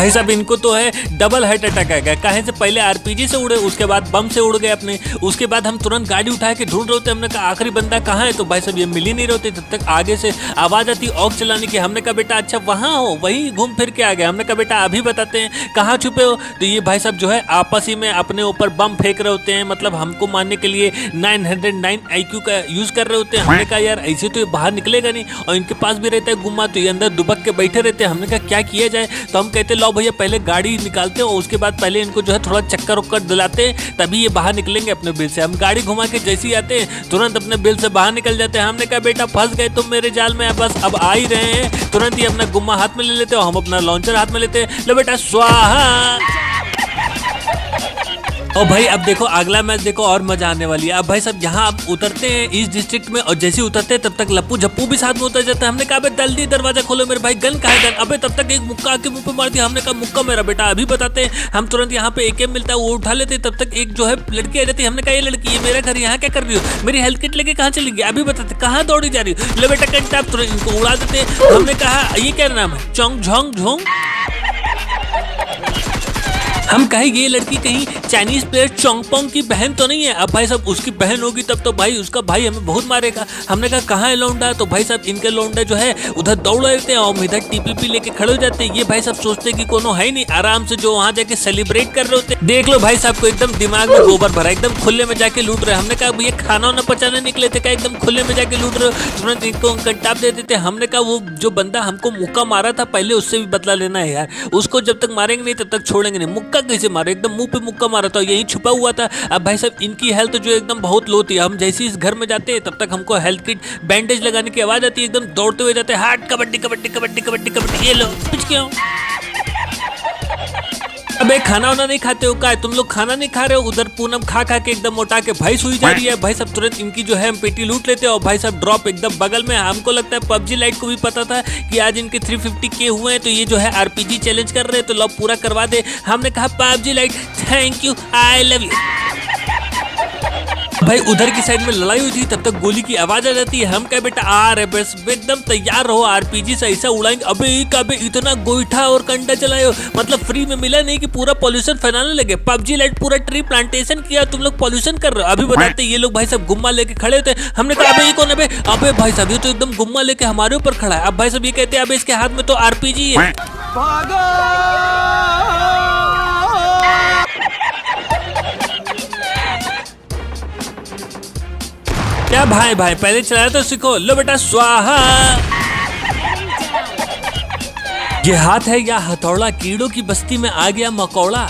भाई साहब इनको तो है डबल हार्ट अटैक आ गया। कहीं से पहले आरपीजी से उड़े, उसके बाद बम से उड़ गए अपने, उसके बाद हम तुरंत गाड़ी उठा के ढूंढ रहे होते। हमने कहा आखिरी बंदा कहाँ है, तो भाई साहब ये मिल ही नहीं रहे। तब तक आगे से आवाज आती ऑग चलाने की। हमने कहा बेटा अच्छा वहां हो, वही घूम फिर के आ गए। हमने कहा बेटा अभी बताते हैं कहाँ छुपे हो। तो ये भाई साहब जो है आपस ही में अपने ऊपर बम फेंक रहे होते हैं, मतलब हमको मारने के लिए 909 IQ का यूज कर रहे होते हैं। हमने कहा यार ऐसे तो ये बाहर निकलेगा नहीं, और इनके पास भी रहता है गुम्मा, तो ये अंदर दुबक के बैठे रहते हैं। हमने कहा क्या किया जाए, तो हम कहते लो भैया पहले गाड़ी निकालते हैं और उसके बाद पहले इनको जो है थोड़ा चक्कर उक्कर दिलाते हैं, तभी ये बाहर निकलेंगे अपने बिल से। हम गाड़ी घुमा के जैसे ही आते हैं तुरंत अपने बिल से बाहर निकल जाते हैं। हमने कहा बेटा फंस गए तुम मेरे जाल में, बस अब आ ही रहे हैं। तुरंत ही अपना गुम्मा हाथ में ले लेते हैं और हम अपना लॉन्चर हाथ में लेते हैं। लो बेटा स्वाहा। और भाई अब देखो अगला मैच देखो और मजा आने वाली है। अब भाई साहब यहाँ आप उतरते हैं ईस्ट डिस्ट्रिक्ट में, और जैसे ही उतरते हैं तब तक लप्पू झप्पू भी साथ में उतर जाता है। हमने कहा अबे जल्दी दरवाजा खोलो मेरे भाई, गन कहाँ है गन। अबे तब तक एक मुक्का आके मुंह पे मार दिया। हमने कहा मुक्का मेरा बेटा अभी बताते हैं। हम तुरंत यहाँ पे AK मिलता है वो उठा लेते हैं। तब तक एक जो है लड़की आ जाती है। हमने कहा ये लड़की है मेरा घर यहाँ क्या कर रही हो, मेरी हेल्थ किट लेके कहाँ चली गई, अभी बताते कहाँ दौड़ी जा रही हो। लो बेटा कंटा आप तुरंत इनको उड़ा देते हैं। हमने कहा ये क्या नाम है, चोंग झोंग झोंग। हम कहे ये लड़की कहीं चाइनीज प्लेयर चोंगपोंग की बहन तो नहीं है। अब भाई साहब उसकी बहन होगी तब तो भाई उसका भाई हमें बहुत मारेगा। हमने कहा कहाँ है लौंडा, तो भाई साहब इनके लौंडा जो है उधर दौड़ रहते हैं और हम इधर TPP लेके खड़े हो जाते हैं। ये भाई साहब सोचते कि कोनो है नहीं, आराम से जो वहाँ जाके सेलिब्रेट कर रहे होते। देख लो भाई साहब को एकदम दिमाग में गोबर भरा, एकदम खुले में जाके लूट रहे। हमने कहा भैया खाना ना पचाने निकले थे क्या, एकदम खुले में जाके लूट रहे हो। तुरंत इनको कंटाप दे देते। हमने कहा वो जो बंदा हमको मुक्का मारा था पहले उससे भी बदला लेना है यार, उसको जब तक मारेंगे नहीं तब तक छोड़ेंगे नहीं। मुक्का कैसे मारे, एकदम मुंह पे मुक्का मारा था, यही छुपा हुआ था। अब भाई साहब इनकी हेल्थ जो एकदम बहुत लो थी। हम जैसे इस घर में जाते हैं तब तक हमको हेल्थ किट बैंडेज लगाने की आवाज आती है, एकदम दौड़ते हुए जाते हैं। हार्ट कबड्डी कबड्डी कबड्डी कबड्डी कबड्डी, ये लो कुछ क्यों। अबे खाना वाना नहीं खाते हो क्या, तुम लोग खाना नहीं खा रहे हो। उधर पूनम खा खा के एकदम मोटा के भाई सुई जा रही है। भाई साहब तुरंत इनकी जो है हम पेटी लूट लेते हैं और भाई साहब ड्रॉप एकदम बगल में। हमको लगता है PUBG लाइट को भी पता था कि आज इनके 350K हुए हैं, तो ये जो है RPG चैलेंज कर रहे हैं, तो लो पूरा करवा दे। हमने कहा PUBG light thank you I love you. भाई उधर की साइड में लड़ाई हुई थी, तब तक गोली की आवाज आ जाती है। हम कहे बेटा आ रहे बस एकदम तैयार रहो, RPG से ऐसा उड़ाएंगे। अबे इतना गोईठा और कंडा चलाए हो, मतलब फ्री में मिला नहीं कि पूरा पॉल्यूशन फैलाने लगे। PUBG लाइट पूरा ट्री प्लांटेशन किया, तुम लोग पॉल्यूशन कर रहे हो। अभी बताते ये लोग भाई साहब गुम्मा लेके खड़े होते। हमने कहा अबे ये कौन है। अबे भाई साहब ये तो एकदम गुम्मा लेके हमारे ऊपर खड़ा है। अब भाई साहब ये कहते हैं अबे इसके हाथ में तो RPG है। क्या भाई पहले चलाया तो सीखो। लो बेटा स्वाहा। ये हाथ है या हथौड़ा, कीड़ों की बस्ती में आ गया मकौड़ा।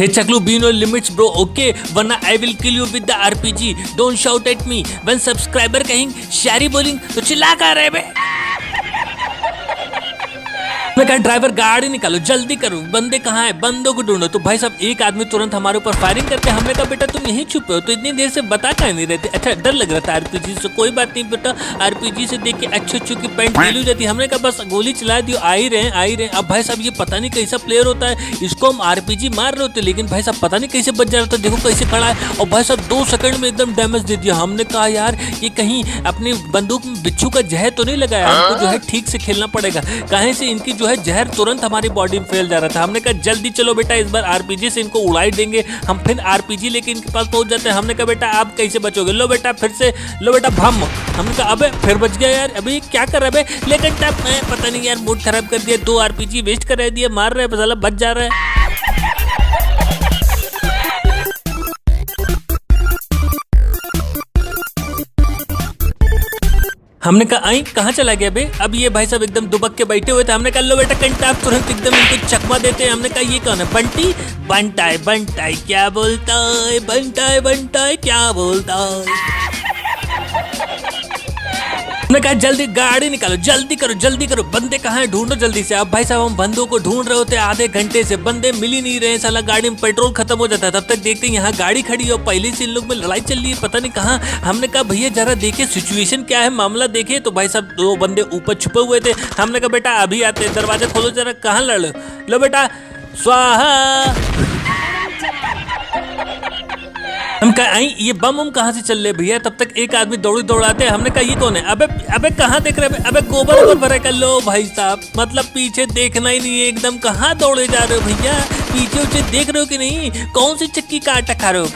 हे चकलू be no limits bro okay, वरना I will kill you with the RPG। Don't shout at me when subscriber कहिंग शायरी बोलिंग, तो चिल्ला कर रहे बे। मैं कहा ड्राइवर गाड़ी निकालो जल्दी करो, बंदे कहाँ हैं, बंदों को ढूंढो। तो भाई साहब एक आदमी तुरंत हमारे ऊपर फायरिंग करते हैं। हमने कहा बेटा तुम यहीं छुपे हो, तो इतनी देर से बता क्या नहीं रहते। अच्छा डर लग रहा था RPG से, कोई बात नहीं बेटा, RPG से देख के अच्छी की पैंट ढीली हो जाती है। हमने कहा बस गोली चला दी, आ ही रहे। अब भाई साहब ये पता नहीं कैसा प्लेयर होता है, इसको हम RPG मार रहे होते, लेकिन भाई साहब पता नहीं कैसे बच जा रहा था। देखो कैसे खड़ा है, और भाई साहब 2 सेकंड में एकदम डैमेज दे दिया। हमने कहा यार ये कहीं अपनी बंदूक में बिच्छू का जहर तो नहीं लगाया, हमको जो है ठीक से खेलना पड़ेगा। कहीं से इनकी जो है जहर तुरंत हमारी बॉडी में फैल जा रहा था। हमने कहा जल्दी चलो बेटा, इस बार RPG से इनको उड़ाई देंगे। हम फिर RPG लेके इनके पास पहुंच जाते हैं। हमने कहा बेटा आप कैसे बचोगे। लो बेटा फिर से, लो बेटा भम। हमने कहा अबे फिर बच गया यार, अभी क्या कर रहा है। लेकिन पता नहीं यार मूड खराब कर दिया, 2 RPG वेस्ट कर दिया, मार रहे हैं बच जा रहा है। हमने कहा आई कहाँ चला गया बे। अब ये भाई साहब एकदम दुबक के बैठे हुए थे। हमने कहा लो बेटा कंटाप, तुरंत एकदम इनको चकमा देते हैं। हमने कहा ये कौन है, बंटी बंटा है क्या बोलता है, बंटा है क्या बोलता है। हमने कहा जल्दी गाड़ी निकालो, जल्दी करो, बंदे कहाँ हैं, ढूंढो जल्दी से। अब भाई साहब हम बंदों को ढूंढ रहे होते आधे घंटे से, बंदे मिल ही नहीं रहे। साला गाड़ी में पेट्रोल खत्म हो जाता है। तब तक देखते हैं यहाँ गाड़ी खड़ी है और पहले से इन लोग में लड़ाई चल रही है, पता नहीं कहाँ। हमने कहा भैया जरा देखे सिचुएशन क्या है, मामला देखे। तो भाई साहब 2 बंदे ऊपर छुपे हुए थे। हमने कहा बेटा अभी आते, दरवाजा खोलो जरा, कहाँ लड़ लो बेटा स्वाहा। हम कहा आई ये बम कहाँ से चल रहे भैया। तब तक एक आदमी दौड़ाते, हमने कहा ये कौन है। अबे कहाँ देख रहे हैं, अबे गोबर ऊपर भरा कर लो भाई साहब, मतलब पीछे देखना ही नहीं है एकदम। कहाँ दौड़े जा रहे हो भैया, पीछे उचे देख रहे हो कि नहीं, कौन सी चक्की का आटा खा रहे हो।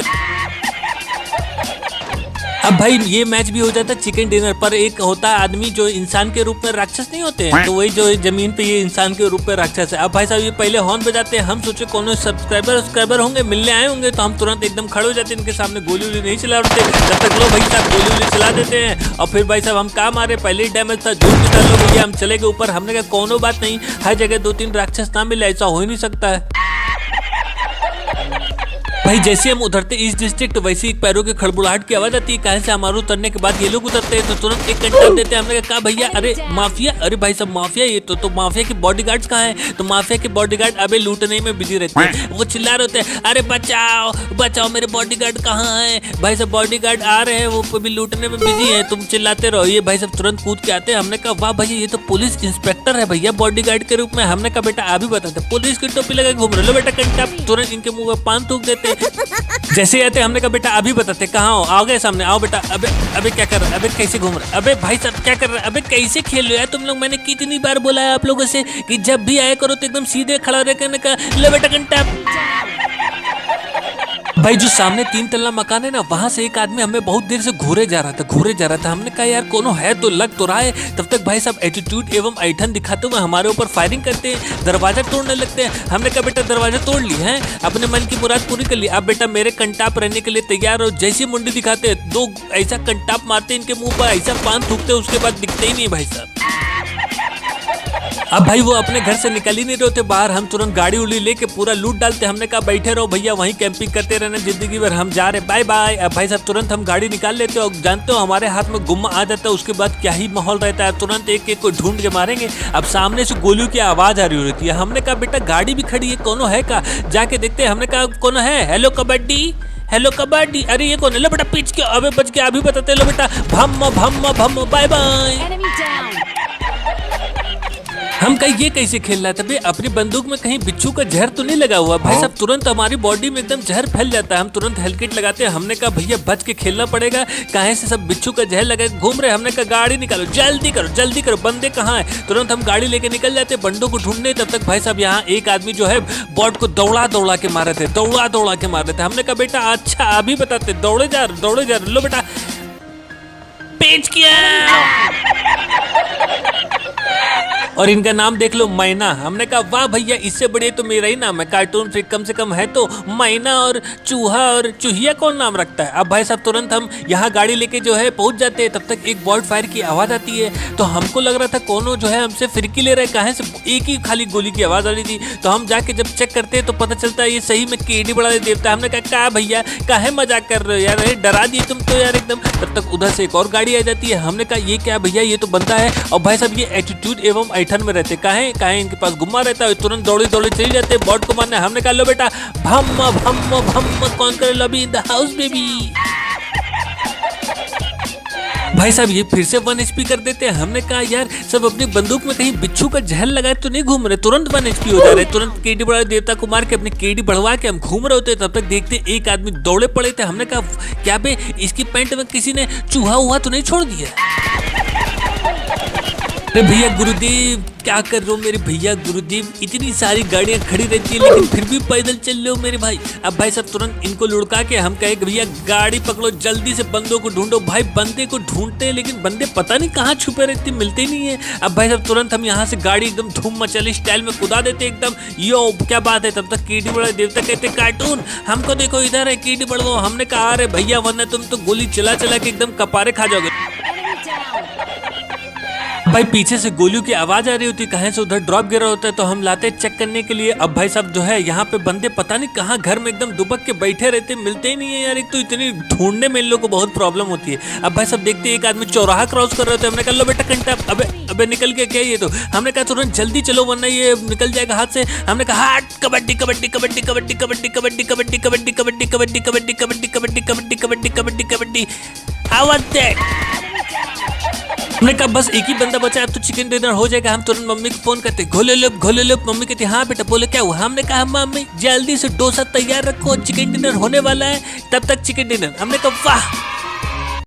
अब भाई ये मैच भी हो जाता है चिकन डिनर पर। एक होता है आदमी जो इंसान के रूप में राक्षस नहीं होते हैं, तो वही जो जमीन पे ये इंसान के रूप में राक्षस है। अब भाई साहब ये पहले हॉर्न बजाते हैं, हम सोचे कौन सब्सक्राइबर होंगे, मिलने आए होंगे, तो हम तुरंत एकदम खड़े हो जाते हैं, इनके सामने गोली वोली नहीं चला रहे थे। जब तक लो भाई साहब गोली वोली चला देते हैं और फिर भाई साहब हम काम आ रहे, पहले ही डैमेज था, झूठ भी था, लो भैया हम चले गए ऊपर। हमने कहा कोनो बात नहीं, हर जगह 2-3 राक्षस ना मिले, ऐसा हो ही नहीं सकता है। भाई जैसे हम उतरते इस डिस्ट्रिक्ट, वैसे एक पैरों के खड़बुड़ाहट की आवाज आती है। कहीं से हमारे उतरने के बाद ये लोग उतरते हैं तो तुरंत एक कंटाप देते हैं। हमने कहा भैया अरे माफिया, अरे भाई सब माफिया ये तो माफिया के बॉडीगार्ड्स कहाँ हैं। तो माफिया के बॉडीगार्ड अबे लूटने में बिजी रहते हैं, वो चिल्ला रहे होते हैं अरे बचाओ बचाओ मेरे बॉडीगार्ड कहाँ है। भाई सब बॉडीगार्ड आ रहे हैं, वो भी लूटने में बिजी है, तुम चिल्लाते रहो। ये भाई सब तुरंत कूद के आते हैं। हमने कहा वाह भैया ये तो पुलिस इंस्पेक्टर है भैया बॉडीगार्ड के रूप में। हमने कहा बेटा अभी बताते, पुलिस की टोपी लगा घूम रहे लो बेटा कंटाप, तुरंत इनके मुंह में पान थूक देते हैं। जैसे आते हमने कहा बेटा अभी बताते कहाँ हो, आओ गए सामने, आओ बेटा। अबे क्या कर रहा है, अबे कैसे घूम रहा है, अबे भाई साहब क्या कर रहा है, अबे कैसे खेल रहे हो यार तुम लोग। मैंने कितनी बार बोला है आप लोगों से कि जब भी आया करो तो एकदम सीधे खड़ा रह करने का। ले बेटा कंटाप। भाई जो सामने 3 तल्ला मकान है ना, वहां से एक आदमी हमें बहुत देर से घूरे जा रहा था। हमने कहा यार कोनो है तो लग तो रहा है। तब तक भाई साहब एटीट्यूड एवं ऐठन दिखाते हुए हमारे ऊपर फायरिंग करते हैं, दरवाजा तोड़ने लगते हैं। हमने कहा बेटा दरवाजा तोड़ ली है, अपने मन की मुराद पूरी कर ली, अब बेटा मेरे कंटाप रहने के लिए तैयार हो। जैसी मुंडी दिखाते 2 ऐसा कंटाप मारते इनके मुंह पर, ऐसा पान थूकते, उसके बाद दिखते ही नहीं भाई साहब। अब भाई वो अपने घर से निकल ही नहीं रहे थे बाहर। हम तुरंत गाड़ी उड़ी लेके पूरा लूट डालते। हमने कहा बैठे रहो भैया वहीं कैंपिंग करते रहना जिंदगी भर, हम जा रहे बाय बाय। अब भाई साहब तुरंत हम गाड़ी निकाल लेते और जानते हो हमारे हाथ में गुम्मा आ जाता है, उसके बाद क्या ही माहौल रहता है। तुरंत एक एक को ढूंढ के मारेंगे। अब सामने से गोलियों की आवाज आ रही होती है। हमने कहा बेटा गाड़ी भी खड़ी है, कोनो है का, जाके देखते हैं। हमने कहा कोनो है, हेलो कबड्डी, हेलो कबड्डी, अरे ये कौन है, लो बेटा पिच के, अबे बच के अभी बताते, लो बेटा भम भम भम बाय बाय। हम कहीं ये कैसे खेल रहा था भाई, अपनी बंदूक में कहीं बिच्छू का जहर तो नहीं लगा हुआ। भाई साहब तुरंत हमारी बॉडी में एकदम जहर फैल जाता है, हम तुरंत हेलकिट लगाते हैं। हमने कहा भैया बच के खेलना पड़ेगा, कहीं से सब बिच्छू का जहर लगा घूम रहे। हमने कहा गाड़ी निकालो, जल्दी करो, बंदे कहाँ है। तुरंत हम गाड़ी लेके निकल जाते बंदों को ढूंढने। तब तक भाई साहब यहाँ एक आदमी जो है बॉट को दौड़ा के मारे थे, हमने कहा बेटा अच्छा अभी बताते, दौड़े जा रहे, लो बेटा पेच किया। और इनका नाम देख लो मैना। हमने कहा वाह भैया इससे बड़े तो मेरा ही नाम है, कार्टून से कम से कम है तो मैना और चूहा और चूहिया कौन नाम रखता है। अब भाई साहब तुरंत हम यहाँ गाड़ी लेके जो है पहुंच जाते हैं। तब तक एक बॉट फायर की आवाज आती है, तो हमको लग रहा था कोनो जो है हमसे फिरकी ले रहा है, कहाँ से एक ही खाली गोली की आवाज आ रही थी। तो हम जाके जब चेक करते हैं तो पता चलता है ये सही में केडी बड़ा देवता। हमने कहा क्या भैया काहे मजाक कर रहे हो यार, डरा दिए तुम तो यार एकदम। तब तक उधर से एक और गाड़ी आ जाती है। हमने कहा ये क्या भैया, ये तो बनता है। और भाई साहब ये एटीट्यूड एवं ऐठन में रहते, काहे इनके पास गुम्मा रहता है, तुरंत दौड़े चले जाते बॉट को मारने। हमने कहा लो बेटा भम भम भम कौन करे lobby in the house baby. भाई साहब ये फिर से 1 HP कर देते हैं। हमने कहा यार सब अपनी बंदूक में कहीं बिच्छू का जहर लगाए तो नहीं घूम रहे, तुरंत 1 HP हो जा रहे। तुरंत केडी बड़ा देवता को मार के अपने केडी बढ़वा के हम घूम रहे होते। तब तक देखते एक आदमी दौड़े पड़े थे। हमने कहा क्या बे इसकी पैंट में किसी ने चूहा हुआ तो नहीं छोड़ दिया। अरे भैया गुरुदेव क्या कर रहे हो मेरे भैया गुरुदेव, इतनी सारी गाड़ियां खड़ी रहती है लेकिन फिर भी पैदल चल रहे हो मेरे भाई। अब भाई साहब तुरंत इनको लुढ़का के हम कहे भैया गाड़ी पकड़ो, जल्दी से बंदों को ढूंढो। भाई बंदे को ढूंढते हैं लेकिन बंदे पता नहीं कहाँ छुपे रहते, मिलते नहीं है। अब भाई साहब तुरंत हम यहाँ से गाड़ी एकदम धूम मचाली स्टाइल में कुदा देते एकदम, यो क्या बात है। तब तक कीडी बड़ा देवता कहते कार्टून हमको देखो इधर है कीडी बड़ो। हमने कहा अरे भैया वरना तुम तो गोली चला के एकदम कपारे खा जाओगे। भाई पीछे से गोलियों की आवाज आ रही होती, कहीं से उधर ड्रॉप गिरा होता है, तो हम लाते चेक करने के लिए। अब भाई साहब जो है यहाँ पे बंदे पता नहीं कहाँ घर में एकदम दुबक के बैठे रहते, मिलते ही नहीं है यार। एक तो इतनी ढूंढने में इन लोगों को बहुत प्रॉब्लम होती है। अब भाई साहब देखते एक आदमी चौराहा क्रॉस कर रहे थे। हमने कहा लो बेटा कंटा, अबे निकल के क्या ये तो। हमने कहा तुरंत जल्दी चलो वरना ये निकल जाएगा हाथ से। हमने कहा हाट कबड्डी कबड्डी कबड्डी कबड्डी कबड्डी कबड्डी कबड्डी कबड्डी कबड्डी कबड्डी कबड्डी कबड्डी कबड्डी कबड्डी कबड्डी कबड्डी कबड्डी कबड्डी आवाज दे। हमने कहा बस एक ही बंदा बचा, अब तो चिकन डिनर हो जाएगा। हम तुरंत मम्मी को फोन करते, घोले लो। मम्मी कहती हाँ बेटा। बोले क्या हुआ? हमने कहा मम्मी जल्दी से डोसा तैयार रखो, चिकन डिनर होने वाला है, तब तक चिकन डिनर। हमने कहा वाह